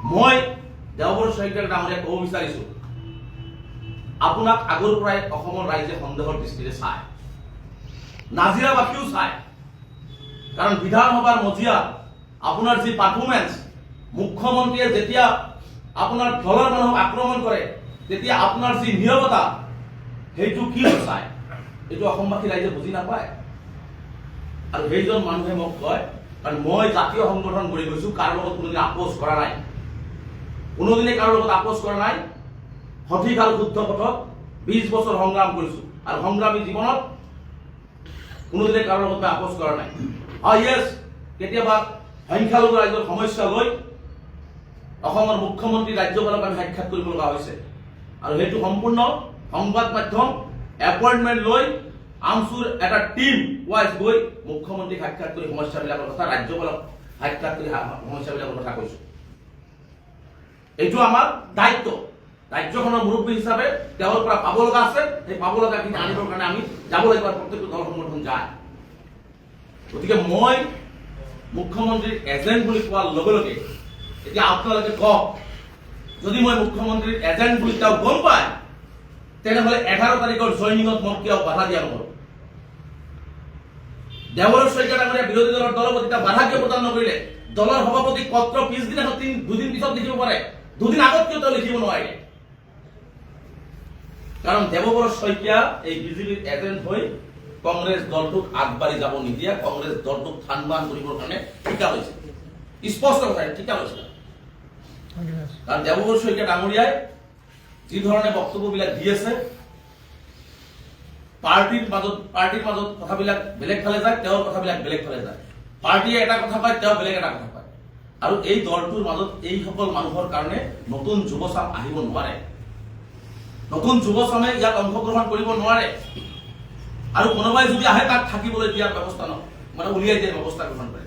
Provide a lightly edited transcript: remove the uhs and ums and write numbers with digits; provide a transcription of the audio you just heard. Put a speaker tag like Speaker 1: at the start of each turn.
Speaker 1: মই দেওবৰ শইকীয়া ডাঙৰীয়াক ক'ব বিচাৰিছোঁ, আপোনাক আগৰ পৰাই অসমৰ ৰাইজে সন্দেহৰ দৃষ্টিৰে চায়, নাজিৰাবাসীও চায়। কাৰণ বিধানসভাৰ মজিয়াত আপোনাৰ যি পাৰফৰ্মেন্স, মুখ্যমন্ত্ৰীয়ে যেতিয়া আপোনাৰ দলৰ মানুহক আক্ৰমণ কৰে তেতিয়া আপোনাৰ যি নীৰৱতা, সেইটো কি চায়, এইটো অসমবাসী ৰাইজে বুজি নাপায়। আৰু সেইজন মানুহে মোক কয়, কাৰণ মই জাতীয় সংগঠন কৰি গৈছোঁ, কাৰো লগত কোনোদিন আপোচ কৰা নাই, কোনোদিনে কাৰো লগত আপোচ কৰা নাই। সঠিক আৰু শুদ্ধ পথত 20 বছৰ সংগ্ৰাম কৰিছোঁ আৰু সংগ্ৰামী জীৱনত কোনোদিনে কাৰো লগত আপোচ কৰা নাই। ইয়েছ, কেতিয়াবা সংখ্যালঘু ৰাইজৰ সমস্যা লৈ অসমৰ মুখ্যমন্ত্ৰী ৰাজ্যপালক আমি সাক্ষাৎ কৰিব লগা হৈছে, আৰু সেইটো সম্পূৰ্ণ সংবাদ মাধ্যম এপইণ্টমেণ্ট লৈ আমচুৰ এটা টিম ৱাইজ গৈ মুখ্যমন্ত্ৰীক সাক্ষাৎ কৰি সমস্যাবিলাকৰ কথা, ৰাজ্যপালক সাক্ষাৎ কৰি সমস্যাবিলাকৰ কথা কৈছোঁ। এইটো আমাৰ দায়িত্ব। ৰাজ্যখনৰ মুৰব্বী হিচাপে তেওঁৰ পৰা পাব লগা আছে, সেই পাব লগাখিনি আনিবৰ কাৰণে আমি যাব লাগিব, প্ৰত্যেকটো দল সংগঠন যায়। গতিকে মই মুখ্যমন্ত্ৰীৰ এজেণ্ট বুলি কোৱাৰ লগে লগে এতিয়া আপোনালোকে কওক, যদি মই মুখ্যমন্ত্ৰীৰ এজেণ্ট বুলি তেওঁ গম পায়, তেনেহ'লে 11 তাৰিখৰ জইনিঙত মই কিয় বাধা দিয়া নহ'ল? দেওবৰ শইকীয়া ডাঙৰীয়া বিৰোধী দলৰ দলপতি তেওঁ বাধা কিয় প্ৰদান নকৰিলে? দলৰ সভাপতিক পত্ৰ পিছদিনাখন 2 দিন পিছত লিখিব পাৰে, 2 দিন আগত কিয় তেওঁ লিখিব নোৱাৰিলে? কাৰণ দেওবৰ শইকীয়া এই বিজেপিৰ এজেণ্ট হৈ কংগ্ৰেছ দলটোক আগবাঢ়ি যাব নিদিয়া, কংগ্ৰেছ দলটোক থানবান কৰিবৰ কাৰণে ঠিকা লৈছে। স্পষ্ট কথা, ঠিকা লৈছে। কাৰণ দেওবৰ শইকীয়া ডাঙৰীয়াই যি ধৰণে বক্তব্যবিলাক দি আছে, পাৰ্টিৰ মাজত কথাবিলাক বেলেগ ফালে যায়, তেওঁৰ কথাবিলাক বেলেগ ফালে যায়। পাৰ্টিয়ে এটা কথা পায়, তেওঁ বেলেগ এটা কথা পায়। আৰু এই দলটোৰ মাজত এইসকল মানুহৰ কাৰণে নতুন যুৱচাম আহিব নোৱাৰে, নতুন যুৱচামে ইয়াত অংশগ্ৰহণ কৰিব নোৱাৰে। আৰু কোনোবাই যদি আহে তাক থাকিবলৈ দিয়াৰ ব্যৱস্থা উলিয়াই দিয়াৰ ব্যৱস্থা গ্ৰহণ কৰে।